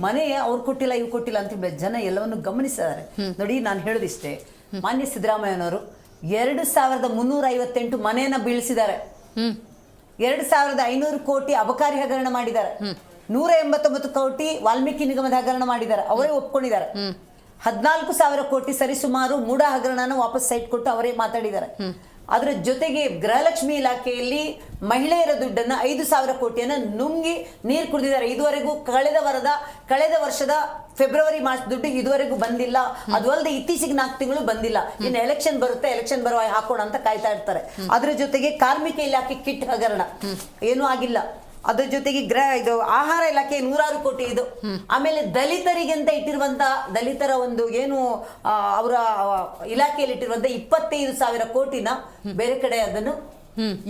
ಮನೆ ಅವ್ರು ಕೊಟ್ಟಿಲ್ಲ ಇವ್ರು ಕೊಟ್ಟಿಲ್ಲ ಅಂತ ಜನ ಎಲ್ಲವನ್ನು ಗಮನಿಸಿದ್ದಾರೆ. ನೋಡಿ, ನಾನು ಹೇಳೋದಿಷ್ಟೇ, ಮಾನ್ಯ ಸಿದ್ದರಾಮಯ್ಯನವರು 2358 ಮನೆಯನ್ನ ಬೀಳಿಸಿದ್ದಾರೆ. 2500 ಕೋಟಿ ಅಬಕಾರಿ ಹಗರಣ ಮಾಡಿದ್ದಾರೆ. 189 ಕೋಟಿ ವಾಲ್ಮೀಕಿ ನಿಗಮದ ಹಗರಣ ಮಾಡಿದ್ದಾರೆ, ಅವರೇ ಒಪ್ಕೊಂಡಿದ್ದಾರೆ. 14,000 ಕೋಟಿ ಸರಿಸುಮಾರು ಮೂಡ ಹಗರಣನ ವಾಪಸ್ ಸೈಟ್ ಕೊಟ್ಟು ಅವರೇ ಮಾತಾಡಿದ್ದಾರೆ. ಅದರ ಜೊತೆಗೆ ಗೃಹಲಕ್ಷ್ಮಿ ಇಲಾಖೆಯಲ್ಲಿ ಮಹಿಳೆಯರ ದುಡ್ಡನ್ನು 5,000 ಕೋಟಿಯನ್ನು ನುಂಗಿ ನೀರು ಕುಡಿದಿದ್ದಾರೆ. ಇದುವರೆಗೂ ಕಳೆದ ವರ್ಷದ ಫೆಬ್ರವರಿ ಮಾರ್ಚ್ ದುಡ್ಡು ಇದುವರೆಗೂ ಬಂದಿಲ್ಲ. ಅದು ಅಲ್ಲದೆ ಇತ್ತೀಚೆಗೆ 4 ತಿಂಗಳು ಬಂದಿಲ್ಲ. ಇನ್ನು ಎಲೆಕ್ಷನ್ ಬರುತ್ತೆ, ಎಲೆಕ್ಷನ್ ಬರುವ ಹಾಕೋಣ ಅಂತ ಕಾಯ್ತಾ ಇರ್ತಾರೆ. ಅದರ ಜೊತೆಗೆ ಕಾರ್ಮಿಕ ಇಲಾಖೆ ಕಿಟ್ ಹಗರಣ ಏನೂ ಆಗಿಲ್ಲ. ಅದ್ರ ಜೊತೆಗೆ ಇದು ಆಹಾರ ಇಲಾಖೆ 106 ಕೋಟಿ ಇದು. ಆಮೇಲೆ ದಲಿತರಿಗೆ ಅಂತ ಇಟ್ಟಿರುವಂತ ದಲಿತರ ಒಂದು ಏನು ಅವರ ಇಲಾಖೆಯಲ್ಲಿ ಇಟ್ಟಿರುವಂತ 25,000 ಕೋಟಿನ ಬೇರೆ ಕಡೆ ಅದನ್ನು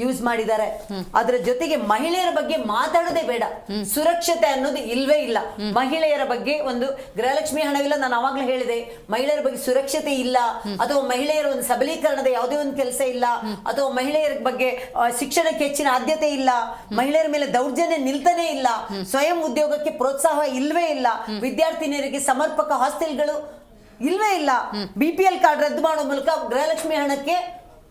ಯೂಸ್ ಮಾಡಿದ್ದಾರೆ. ಅದರ ಜೊತೆಗೆ ಮಹಿಳೆಯರ ಬಗ್ಗೆ ಮಾತಾಡೋದೇ ಬೇಡ. ಸುರಕ್ಷತೆ ಅನ್ನೋದು ಇಲ್ವೇ ಇಲ್ಲ. ಮಹಿಳೆಯರ ಬಗ್ಗೆ ಒಂದು ಗೃಹಲಕ್ಷ್ಮಿ ಹಣವಿಲ್ಲ, ನಾನು ಅವಾಗ್ಲೇ ಹೇಳಿದೆ. ಮಹಿಳೆಯರ ಬಗ್ಗೆ ಸುರಕ್ಷತೆ ಇಲ್ಲ, ಅಥವಾ ಮಹಿಳೆಯರ ಒಂದು ಸಬಲೀಕರಣದ ಯಾವುದೇ ಒಂದು ಕೆಲಸ ಇಲ್ಲ, ಅಥವಾ ಮಹಿಳೆಯರ ಬಗ್ಗೆ ಶಿಕ್ಷಣಕ್ಕೆ ಹೆಚ್ಚಿನ ಆದ್ಯತೆ ಇಲ್ಲ, ಮಹಿಳೆಯರ ಮೇಲೆ ದೌರ್ಜನ್ಯ ನಿಲ್ತಾನೆ ಇಲ್ಲ, ಸ್ವಯಂ ಉದ್ಯೋಗಕ್ಕೆ ಪ್ರೋತ್ಸಾಹ ಇಲ್ವೇ ಇಲ್ಲ, ವಿದ್ಯಾರ್ಥಿನಿಯರಿಗೆ ಸಮರ್ಪಕ ಹಾಸ್ಟೆಲ್ಗಳು ಇಲ್ವೇ ಇಲ್ಲ, BPL ಕಾರ್ಡ್ ರದ್ದು ಮಾಡುವ ಮೂಲಕ ಗೃಹಲಕ್ಷ್ಮಿ ಹಣಕ್ಕೆ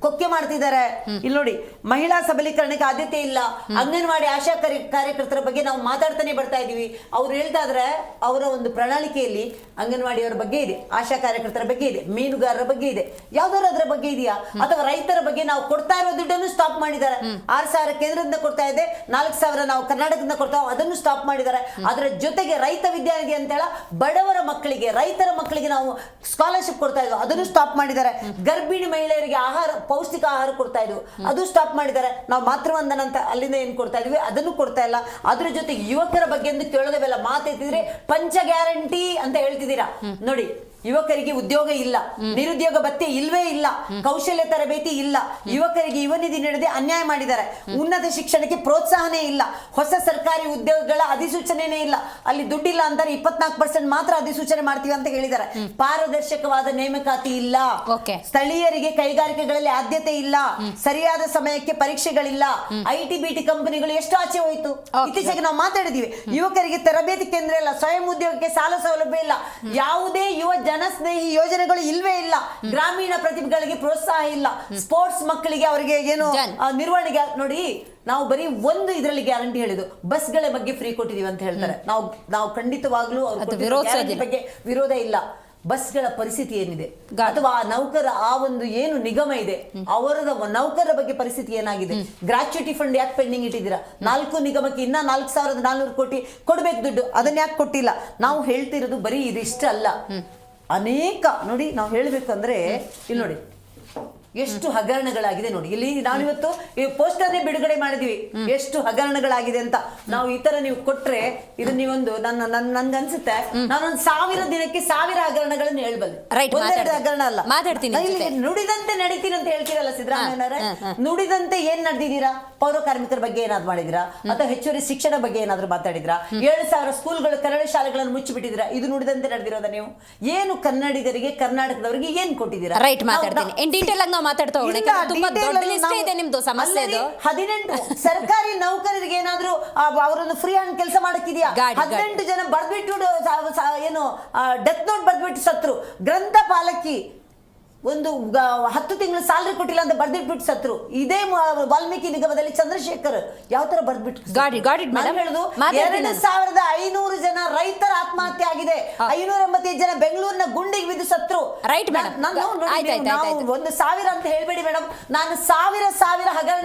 ಕೊಕ್ಕೆ ಮಾಡ್ತಿದ್ದಾರೆ. ಇಲ್ಲಿ ನೋಡಿ, ಮಹಿಳಾ ಸಬಲೀಕರಣಕ್ಕೆ ಆದ್ಯತೆ ಇಲ್ಲ. ಅಂಗನವಾಡಿ ಆಶಾ ಕಾರ್ಯಕರ್ತರ ಬಗ್ಗೆ ನಾವು ಮಾತಾಡ್ತಾನೆ ಬರ್ತಾ ಇದೀವಿ. ಅವ್ರು ಹೇಳ್ತಾ ಇದ್ರೆ ಅವರ ಒಂದು ಪ್ರಣಾಳಿಕೆಯಲ್ಲಿ ಅಂಗನವಾಡಿಯವರ ಬಗ್ಗೆ ಇದೆ, ಆಶಾ ಕಾರ್ಯಕರ್ತರ ಬಗ್ಗೆ ಇದೆ, ಮೀನುಗಾರರ ಬಗ್ಗೆ ಇದೆ. ಯಾವ್ದಾದ್ರು ಅದರ ಬಗ್ಗೆ ಇದೆಯಾ? ಅಥವಾ ರೈತರ ಬಗ್ಗೆ ನಾವು ಕೊಡ್ತಾ ಇರೋ ದುಡ್ಡನ್ನು ಸ್ಟಾಪ್ ಮಾಡಿದ್ದಾರೆ. 6,000 ಕೇಂದ್ರದಿಂದ ಕೊಡ್ತಾ ಇದೆ, 4,000 ನಾವು ಕರ್ನಾಟಕದಿಂದ ಕೊಡ್ತಾ, ಅದನ್ನು ಸ್ಟಾಪ್ ಮಾಡಿದ್ದಾರೆ. ಅದರ ಜೊತೆಗೆ ರೈತ ವಿದ್ಯಾರ್ಥಿ ಅಂತ ಹೇಳ ಬಡವರ ಮಕ್ಕಳಿಗೆ, ರೈತರ ಮಕ್ಕಳಿಗೆ ನಾವು ಸ್ಕಾಲರ್ಶಿಪ್ ಕೊಡ್ತಾ ಇದ್ವಿ, ಅದನ್ನು ಸ್ಟಾಪ್ ಮಾಡಿದ್ದಾರೆ. ಗರ್ಭಿಣಿ ಮಹಿಳೆಯರಿಗೆ ಪೌಷ್ಟಿಕ ಆಹಾರ ಕೊಡ್ತಾ ಇದ್ವು, ಅದು ಸ್ಟಾಪ್ ಮಾಡಿದ್ದಾರೆ. ನಾವು ಮಾತೃವಂದನ ಅಂತ ಅಲ್ಲಿಂದ ಏನ್ ಕೊಡ್ತಾ ಇದೀವಿ ಅದನ್ನು ಕೊಡ್ತಾ ಇಲ್ಲ. ಅದ್ರ ಜೊತೆಗೆ ಯುವಕರ ಬಗ್ಗೆ ಎಂದು ಕೇಳೋದವೆಲ್ಲ ಮಾತಾಡ್ತಿದ್ರೆ ಪಂಚ ಗ್ಯಾರಂಟಿ ಅಂತ ಹೇಳ್ತಿದ್ದೀರಾ. ನೋಡಿ, ಯುವಕರಿಗೆ ಉದ್ಯೋಗ ಇಲ್ಲ, ನಿರುದ್ಯೋಗ ಭತ್ಯೆ ಇಲ್ವೇ ಇಲ್ಲ, ಕೌಶಲ್ಯ ತರಬೇತಿ ಇಲ್ಲ, ಯುವಕರಿಗೆ ಯುವ ನಿಧಿ ನೀಡದೆ ಅನ್ಯಾಯ ಮಾಡಿದ್ದಾರೆ, ಉನ್ನತ ಶಿಕ್ಷಣಕ್ಕೆ ಪ್ರೋತ್ಸಾಹನೇ ಇಲ್ಲ, ಹೊಸ ಸರ್ಕಾರಿ ಉದ್ಯೋಗಗಳ ಅಧಿಸೂಚನೆನೇ ಇಲ್ಲ. ಅಲ್ಲಿ ದುಡ್ಡಿಲ್ಲ ಅಂತಾರೆ, 24% ಮಾತ್ರ ಅಧಿಸೂಚನೆ ಮಾಡ್ತೀವಿ ಅಂತ ಹೇಳಿದ್ದಾರೆ. ಪಾರದರ್ಶಕವಾದ ನೇಮಕಾತಿ ಇಲ್ಲ, ಸ್ಥಳೀಯರಿಗೆ ಕೈಗಾರಿಕೆಗಳಲ್ಲಿ ಆದ್ಯತೆ ಇಲ್ಲ, ಸರಿಯಾದ ಸಮಯಕ್ಕೆ ಪರೀಕ್ಷೆಗಳಿಲ್ಲ, IT BT ಕಂಪನಿಗಳು ಎಷ್ಟು ಆಚೆ ಹೋಯ್ತು. ಇತ್ತೀಚೆಗೆ ನಾವು ಮಾತಾಡಿದೀವಿ, ಯುವಕರಿಗೆ ತರಬೇತಿ ಕೇಂದ್ರ ಇಲ್ಲ, ಸ್ವಯಂ ಉದ್ಯೋಗಕ್ಕೆ ಸಾಲ ಸೌಲಭ್ಯ ಇಲ್ಲ, ಯಾವುದೇ ಯುವ ಜನಸ್ನೇಹಿ ಯೋಜನೆಗಳು ಇಲ್ವೇ ಇಲ್ಲ, ಗ್ರಾಮೀಣ ಪ್ರತಿಭೆಗಳಿಗೆ ಪ್ರೋತ್ಸಾಹ ಇಲ್ಲ, ಸ್ಪೋರ್ಟ್ಸ್ ಮಕ್ಕಳಿಗೆ ಅವರಿಗೆ ಏನು ನಿರ್ವಹಣೆಗೆ. ನೋಡಿ, ನಾವು ಬರೀ ಒಂದು ಇದರಲ್ಲಿ ಗ್ಯಾರಂಟಿ ಹೇಳಿದ್ದು, ಬಸ್ಗಳ ಬಗ್ಗೆ ಫ್ರೀ ಕೊಟ್ಟಿದೀವಿ ಅಂತ ಹೇಳ್ತಾರೆ. ನಾವು ಖಂಡಿತವಾಗ್ಲೂ ಬಗ್ಗೆ ವಿರೋಧ ಇಲ್ಲ. ಬಸ್ಗಳ ಪರಿಸ್ಥಿತಿ ಏನಿದೆ, ಅಥವಾ ನೌಕರ ಆ ಒಂದು ಏನು ನಿಗಮ ಇದೆ ಅವರ ನೌಕರರ ಬಗ್ಗೆ ಪರಿಸ್ಥಿತಿ ಏನಾಗಿದೆ? ಗ್ರಾಚ್ಯುಟಿ ಫಂಡ್ ಯಾಕೆ ಪೆಂಡಿಂಗ್ ಇಟ್ಟಿದ್ದೀರಾ? 4 ನಿಗಮಕ್ಕೆ ಇನ್ನ 4,400 ಕೋಟಿ ಕೊಡ್ಬೇಕು ದುಡ್ಡು, ಅದನ್ನ ಯಾಕೆ ಕೊಟ್ಟಿಲ್ಲ? ನಾವು ಹೇಳ್ತಿರೋದು ಬರೀ ಇದಿಷ್ಟ ಅಲ್ಲ, ಅನೇಕ ನೋಡಿ, ನಾವು ಹೇಳ್ಬೇಕಂದ್ರೆ ಇಲ್ಲಿ ನೋಡಿ ಎಷ್ಟು ಹಗರಣಗಳಾಗಿದೆ. ನೋಡಿ, ಇಲ್ಲಿ ನಾವಿವತ್ತು ಈ ಪೋಸ್ಟರ್ನೇ ಬಿಡುಗಡೆ ಮಾಡಿದ್ವಿ, ಎಷ್ಟು ಹಗರಣಗಳಾಗಿದೆ ಅಂತ. ನಾವು ಈ ತರ ನೀವು ಕೊಟ್ರೆ ಇದು ನೀವೊಂದು ನನ್ಗೆ ಅನ್ಸುತ್ತೆ ನಾನೊಂದು 1000 ದಿನಕ್ಕೆ 1000 ಹಗರಣಗಳನ್ನು ಹೇಳ್ಬಲ್ಲೆ. ಒಂದೆರಡು ಹಗರಣ ಅಲ್ಲ, ಇಲ್ಲಿ ನುಡಿದಂತೆ ನಡೀತೀನಿ ಅಂತ ಹೇಳ್ತೀರಲ್ಲ ಸಿದ್ದರಾಮಯ್ಯನವರೇ. ನುಡಿದಂತೆ ಏನ್ ನಡೆದಿದ್ದೀರಾ? ಪೌರ ಕಾರ್ಮಿಕರ ಬಗ್ಗೆ ಏನಾದ್ರು ಮಾಡಿದಿರಾ? ಅಥವಾ ಹೆಚ್ಚುವರಿ ಶಿಕ್ಷಣ ಬಗ್ಗೆ ಏನಾದ್ರು ಮಾತಾಡಿದ್ರಾ? 7,000 ಸ್ಕೂಲ್ಗಳು, ಕನ್ನಡ ಶಾಲೆಗಳನ್ನು ಮುಚ್ಚಿಬಿಟ್ಟಿದ್ದೀರಾ? ಇದು ನುಡಿದಂತೆ ನಡೆದಿರೋದ? ನೀವು ಏನು ಕನ್ನಡಿಗರಿಗೆ, ಕರ್ನಾಟಕದವರಿಗೆ ಏನ್ ಕೊಟ್ಟಿದ್ದೀರಾ? 18 ಸರ್ಕಾರಿ ನೌಕರರಿಗೆ ಏನಾದ್ರು ಅವರನ್ನು ಫ್ರೀ ಹ್ಯಾಂಡ್ ಕೆಲಸ ಮಾಡಕ್ಕಿದೆಯಾ? 18 ಜನ ಬರ್ದ್ಬಿಟ್ಟು ಏನು ಡೆತ್ ನೋಟ್ ಬರ್ದ್ಬಿಟ್ಟು ಸತ್ರು. ಗ್ರಂಥಪಾಲಕಿ ಒಂದು 10 ತಿಂಗಳು ಸ್ಯಾಲರಿ ಕೊಟ್ಟಿಲ್ಲ ಅಂತ ಬರ್ದಿಟ್ಬಿಟ್ಟು ಸತ್ರು. ಇದೇ ವಾಲ್ಮೀಕಿ ನಿಗಮದಲ್ಲಿ ಚಂದ್ರಶೇಖರ್ ಯಾವ ತರ ಬರ್ದ್ಬಿಟ್ಟು ಹೇಳುದು. 2,500 ಜನ ರೈತರ ಆತ್ಮಹತ್ಯೆ ಆಗಿದೆ, 585 ಜನ ಬೆಂಗಳೂರಿನ ಗುಂಡಿಗೆ ಬಿದ್ದು ಸತ್ರು. ಒಂದು 1000 ಅಂತ ಹೇಳ್ಬೇಡಿ ಮೇಡಮ್, ನಾನು 1000 ಹಗರಣ